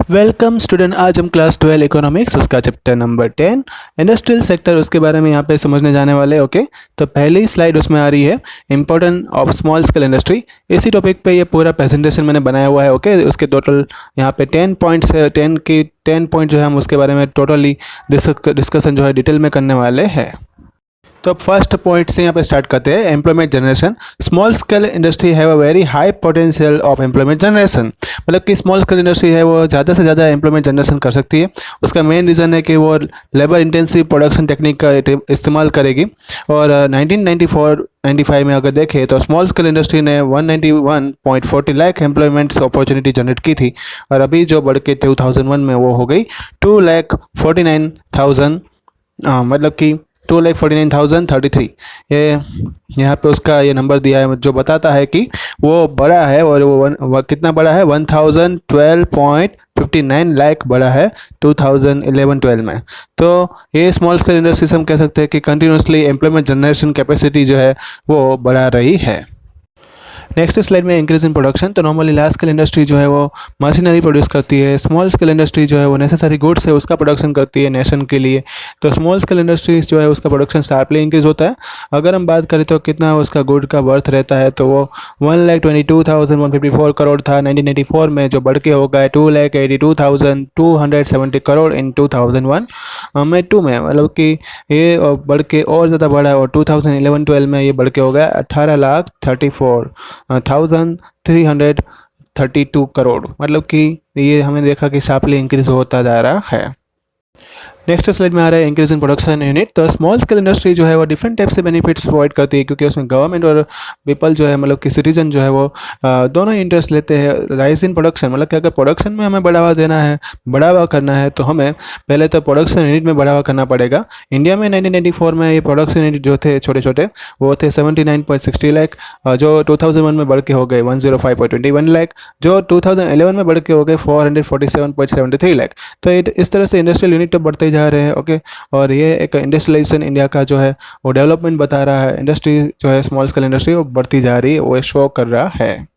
Welcome student. आज हम class 12 economics उसका चैप्टर नंबर 10 इंडस्ट्रियल सेक्टर उसके बारे में यहाँ पे समझने जाने वाले। ओके, तो पहली स्लाइड उसमें आ रही है important of small scale industry. इसी टॉपिक पे ये पूरा प्रेजेंटेशन मैंने बनाया हुआ है। ओके, उसके टोटल यहाँ पे 10 पॉइंट्स है। 10 पॉइंट जो है हम उसके बारे में टोटली डिस्कशन जो है डिटेल में करने वाले हैं। तो अब फर्स्ट पॉइंट से यहाँ पे स्टार्ट करते हैं। Employment generation. Small scale industry have a very high potential of employment generation. मतलब कि स्मॉल स्केल इंडस्ट्री है वो ज़्यादा से ज़्यादा एम्प्लॉयमेंट जनरेशन कर सकती है। उसका मेन रीज़न है कि वो लेबर इंटेंसिव प्रोडक्शन टेक्निक का इस्तेमाल करेगी। और 1994-95 में अगर देखें तो स्मॉल स्केल इंडस्ट्री ने 191.40 लाख एम्प्लॉयमेंट्स अपॉर्चुनिटी जनरेट की थी। और अभी जो बढ़ के 2001 में वो हो गई 2,49,000, मतलब कि 2,49,033। ये यहाँ पे उसका ये नंबर दिया है जो बताता है कि वो बड़ा है। और वो कितना बड़ा है, 1,012.59 लाख बड़ा है 2011-12 में। तो ये स्मॉल स्केल इंडस्ट्रीज हम कह सकते हैं कि कंटिन्यूसली एम्प्लॉयमेंट जनरेशन कैपेसिटी जो है वो बढ़ा रही है। नेक्स्ट स्लाइड में इंक्रीज इन प्रोडक्शन। तो नॉर्मली लार्ज स्केल इंडस्ट्री जो है वो मशीनरी प्रोड्यूस करती है। स्मॉल स्केल इंडस्ट्री जो है वो नेसेसरी गुड्स है उसका प्रोडक्शन करती है नेशन के लिए। तो स्मॉल स्केल इंडस्ट्रीज जो है उसका प्रोडक्शन शार्पली इंक्रीज होता है। अगर हम बात करें तो कितना उसका गुड का वर्थ रहता है तो वो 1,22,154 करोड़ था 1994 में, जो बढ़ के हो गया 2,82,270 करोड़ इन 2001 में 2 में। मतलब कि ये बढ़ के और ज़्यादा बढ़ा है। और 2011-12 में ये बढ़ के हो गया 18,34,332 करोड़। मतलब कि ये हमें देखा कि शार्पली इंक्रीज होता जा रहा है। नेक्स्ट स्लाइड में आ रहा है इंक्रीज इन प्रोडक्शन यूनिट। तो स्मॉल स्केल इंडस्ट्री जो है वो डिफरेंट टाइप से बेनिफिट्स प्रोवाइड करती है, क्योंकि उसमें गवर्नमेंट और पीपल जो है मतलब कि सिटीजन जो है वो दोनों ही इंटरेस्ट लेते हैं। राइज इन प्रोडक्शन, मतलब कि अगर प्रोडक्शन में हमें बढ़ावा देना है, बढ़ावा करना है तो हमें पहले तो प्रोडक्शन यूनिट में बढ़ावा करना पड़ेगा। इंडिया में 1994 में ये प्रोडक्शन यूनिट जो थे छोटे छोटे वो थे 79.60 लाख, जो 2001 में बढ़ के हो गए 105.21 लाख, जो 2011 में बढ़ के हो गए 447.73 लाख। तो इस तरह से इंडस्ट्रियल यूनिट तो बढ़ते जा रहे हैं। ओके, और ये एक इंडस्ट्रियलाइजेशन इंडिया का जो है वो डेवलपमेंट बता रहा है। इंडस्ट्री जो है स्मॉल स्केल इंडस्ट्री वो बढ़ती जा रही है, वो शो कर रहा है।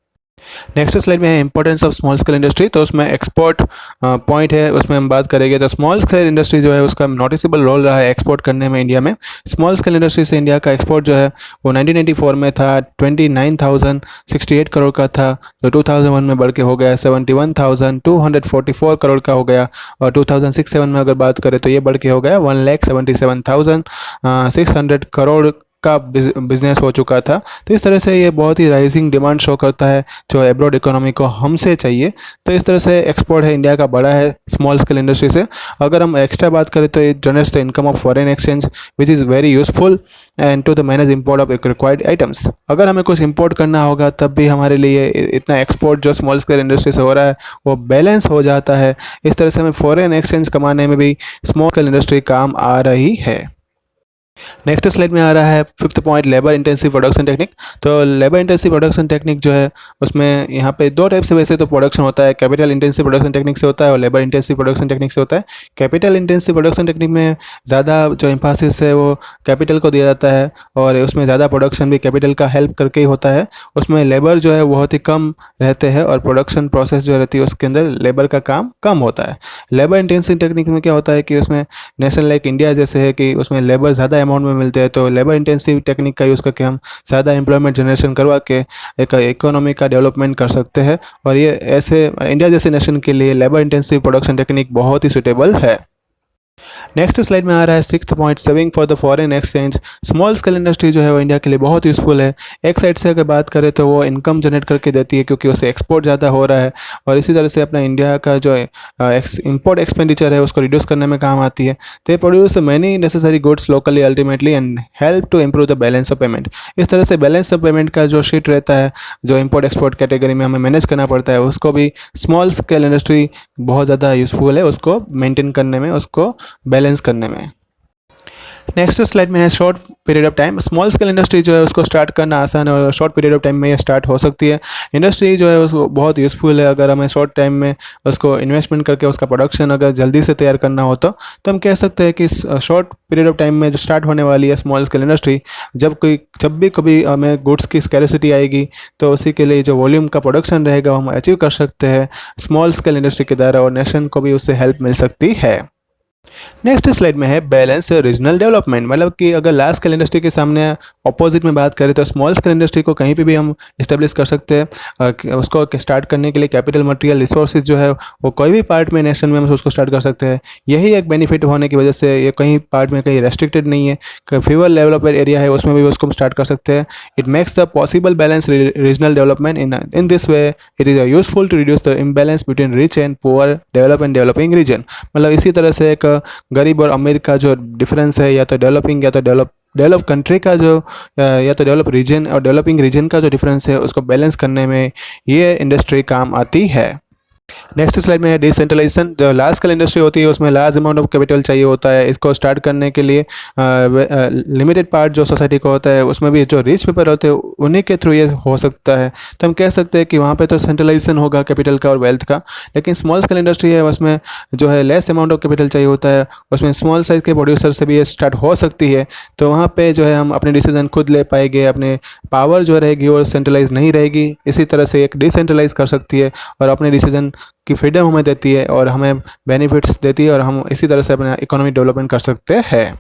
नेक्स्ट स्लाइड में है importance of small scale industry. तो उसमें एक्सपोर्ट पॉइंट है, उसमें हम बात करेंगे। तो स्मॉल स्केल इंडस्ट्री जो है उसका नोटिसेबल रोल रहा है एक्सपोर्ट करने में इंडिया में। स्मॉल स्केल इंडस्ट्री से इंडिया का एक्सपोर्ट जो है वो 1994 में था 29,068 करोड़ का था, जो 2001 में बढ़ के हो गया 71,244 करोड़ का हो गया। और 2006-07 में अगर बात करें तो ये बढ़ के हो गया 1,77,600 करोड़ का बिजनेस हो चुका था। तो इस तरह से ये बहुत ही राइजिंग डिमांड शो करता है जो एब्रॉड इकोनॉमी को हमसे चाहिए। तो इस तरह से एक्सपोर्ट है इंडिया का बड़ा है स्मॉल स्केल इंडस्ट्री से। अगर हम एक्स्ट्रा बात करें तो it generates the income of foreign exchange which is very useful and to the manage import of required items. अगर हमें कुछ इंपोर्ट करना होगा तब भी हमारे लिए इतना एक्सपोर्ट जो स्मॉल स्केल इंडस्ट्री से हो रहा है वो बैलेंस हो जाता है। इस तरह से हमें फॉरेन एक्सचेंज कमाने में भी स्मॉल स्केल इंडस्ट्री काम आ रही है। नेक्स्ट स्लाइड में आ रहा है fifth point, labour intensive production technique. तो लेबर इंटेंसिव प्रोडक्शन टेक्निक जो है उसमें यहाँ पे दो टाइप से वैसे तो प्रोडक्शन होता है। कैपिटल इंटेंसिव प्रोडक्शन टेक्निक से होता है और लेबर इंटेंसिव प्रोडक्शन टेक्निक से होता है। कैपिटल इंटेंसिव प्रोडक्शन टेक्निक में ज़्यादा जो एम्फासिस है वो कैपिटल को दिया जाता है और उसमें ज़्यादा प्रोडक्शन भी कैपिटल का हेल्प करके ही होता है। उसमें लेबर जो है बहुत ही कम रहते हैं और प्रोडक्शन प्रोसेस जो रहती है उसके अंदर लेबर का काम कम होता है। लेबर इंटेंसिव टेक्निक में क्या होता है कि उसमें नेशन लाइक इंडिया जैसे है कि उसमें लेबर ज़्यादा अमाउंट में मिलते हैं, तो लेबर इंटेंसिव टेक्निक का यूज़ करके हम ज़्यादा एम्प्लॉयमेंट जनरेशन करवा के एक इकोनॉमी का डेवलपमेंट कर सकते हैं। और ये ऐसे इंडिया जैसे नेशन के लिए लेबर इंटेंसिव प्रोडक्शन टेक्निक बहुत ही सुटेबल है। नेक्स्ट स्लाइड में आ रहा है sixth point, saving for the foreign exchange. Small scale industry जो है वो इंडिया के लिए बहुत यूज़फुल है। एक साइड से अगर बात करें तो वो इनकम जनरेट करके देती है क्योंकि उससे एक्सपोर्ट ज़्यादा हो रहा है और इसी तरह से अपना इंडिया का जो इंपोर्ट एक्सपेंडिचर है उसको रिड्यूस करने में काम आती है। They produce many necessary goods locally ultimately and help to improve the balance of payment. इस तरह से बैलेंस ऑफ पेमेंट का जो शीट रहता है जो इंपोर्ट एक्सपोर्ट कैटेगरी में हमें मैनेज करना पड़ता है उसको भी स्मॉल स्केल इंडस्ट्री बहुत ज़्यादा यूज़फुल है उसको मेंटेन करने में, उसको बैलेंस करने में। नेक्स्ट स्लाइड में है short period of time. Small scale industry जो है उसको स्टार्ट करना आसान है और शॉर्ट पीरियड ऑफ टाइम में ये स्टार्ट हो सकती है। इंडस्ट्री जो है उसको बहुत यूज़फुल है। अगर हमें शॉर्ट टाइम में उसको इन्वेस्टमेंट करके उसका प्रोडक्शन अगर जल्दी से तैयार करना हो तो हम कह सकते हैं कि शॉर्ट पीरियड ऑफ टाइम में जो स्टार्ट होने वाली है स्मॉल स्केल इंडस्ट्री, जब भी कभी हमें गुड्स की स्कैरिसिटी आएगी तो उसी के लिए जो वॉल्यूम का प्रोडक्शन रहेगा वो हम अचीव कर सकते हैं स्मॉल स्केल इंडस्ट्री के द्वारा, और नेशन को भी उससे हेल्प मिल सकती है। नेक्स्ट स्लाइड में है बैलेंस रीजनल डेवलपमेंट, मतलब कि अगर लार्ज स्केल इंडस्ट्री के सामने ऑपोजिट में बात करें तो स्मॉल स्केल इंडस्ट्री को कहीं पे भी हम इस्टेब्लिश कर सकते हैं। उसको स्टार्ट करने के लिए कैपिटल, मटेरियल, रिसोर्सेज जो है वो कोई भी पार्ट में नेशन में हम उसको स्टार्ट कर सकते हैं। यही एक बेनिफिट होने की वजह से ये कहीं पार्ट में कहीं रेस्ट्रिक्टेड नहीं है, फीवर डेवलपर एरिया है उसमें भी उसको स्टार्ट कर सकते हैं। It makes the possible balance regional development in this way it is useful to reduce the imbalance between rich and poor, develop and developing region. मतलब इसी तरह से एक गरीब और अमीर का जो डिफरेंस है, या तो डेवलपिंग या तो डेवलप कंट्री का जो या तो डेवलप रीजन और डेवलपिंग रीजन का जो डिफरेंस है उसको बैलेंस करने में ये इंडस्ट्री काम आती है। नेक्स्ट स्लाइड में है डिसेंट्रलाइजेशन। जो लार्ज स्केल इंडस्ट्री होती है उसमें लार्ज अमाउंट ऑफ कैपिटल चाहिए होता है। इसको स्टार्ट करने के लिए लिमिटेड पार्ट जो सोसाइटी को होता है उसमें भी जो रिच पीपल होते हैं उन्हीं के थ्रू ये हो सकता है। तो हम कह सकते हैं कि वहाँ पे तो सेंट्रलाइजेशन होगा कैपिटल का और वेल्थ का। लेकिन स्मॉल स्केल इंडस्ट्री है उसमें जो है लेस अमाउंट ऑफ कैपिटल चाहिए होता है, उसमें स्मॉल साइज के प्रोड्यूसर से भी ये स्टार्ट हो सकती है। तो वहाँ पे जो है हम अपने डिसीजन खुद ले पाएंगे, अपने पावर जो रहेगी वो सेंट्रलाइज नहीं रहेगी। इसी तरह से एक डिसेंट्रलाइज कर सकती है और अपने डिसीजन की फ्रीडम हमें देती है और हमें बेनिफिट्स देती है, और हम इसी तरह से अपना इकोनॉमिक डेवलपमेंट कर सकते हैं।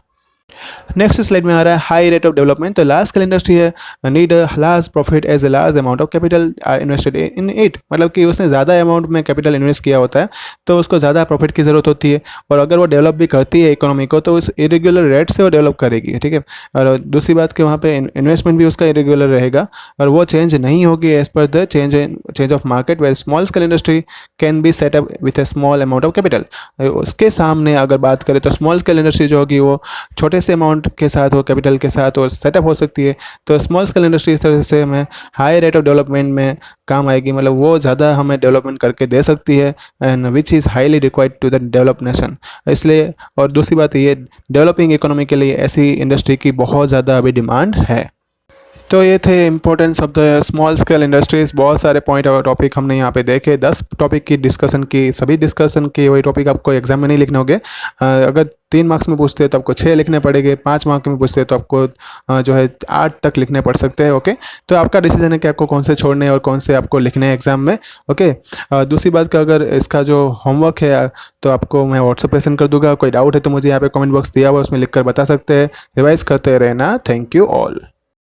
नेक्स्ट स्लाइड में आ रहा है हाई रेट ऑफ डेवलपमेंट। तो लार्ज स्केल इंडस्ट्री है need large profit as a large amount of capital are invested in it, मतलब कि उसने ज़्यादा अमाउंट में कैपिटल इन्वेस्ट किया होता है तो उसको ज़्यादा प्रॉफिट की ज़रूरत होती है। और अगर वो डेवलप भी करती है इकोनॉमी को तो उस इरेगुलर रेट से वो डेवलप करेगी, ठीक है। और दूसरी बात कि वहाँ पे इन्वेस्टमेंट भी उसका इरेगुलर रहेगा और वो चेंज नहीं होगी as per the change of market, where small scale industry can be set up with a small amount of capital. उसके सामने अगर बात करें तो स्मॉल स्केल इंडस्ट्री जो होगी वो छोटे से अमाउंट के साथ वो कैपिटल के साथ और सेटअप हो सकती है। तो स्मॉल स्केल इंडस्ट्री इस तरह से हमें हाई रेट ऑफ डेवलपमेंट में काम आएगी, मतलब वो ज़्यादा हमें डेवलपमेंट करके दे सकती है and which is highly required to the develop nation. इसलिए और दूसरी बात ये डेवलपिंग इकोनॉमी के लिए ऐसी इंडस्ट्री की बहुत ज़्यादा अभी डिमांड है। तो ये थे importance of the small scale industries. बहुत सारे पॉइंट और टॉपिक हमने यहाँ पे देखे। 10 टॉपिक की डिस्कशन की, सभी डिस्कशन के वही टॉपिक आपको एग्जाम में नहीं लिखने होंगे। अगर 3 मार्क्स में पूछते हैं तो आपको 6 लिखने पड़ेंगे, 5 मार्क्स में पूछते हैं तो आपको जो है 8 तक लिखने पड़ सकते हैं। ओके, तो आपका डिसीजन है कि आपको कौन से छोड़ने और कौन से आपको लिखने हैं एग्जाम में। ओके, दूसरी बात कि अगर इसका जो होमवर्क है तो आपको मैं व्हाट्सएप पे सेंड कर दूंगा। कोई डाउट है तो मुझे यहाँ पे कमेंट बॉक्स दिया हुआ उसमें लिख कर बता सकते हैं। रिवाइज करते रहना। Thank you all.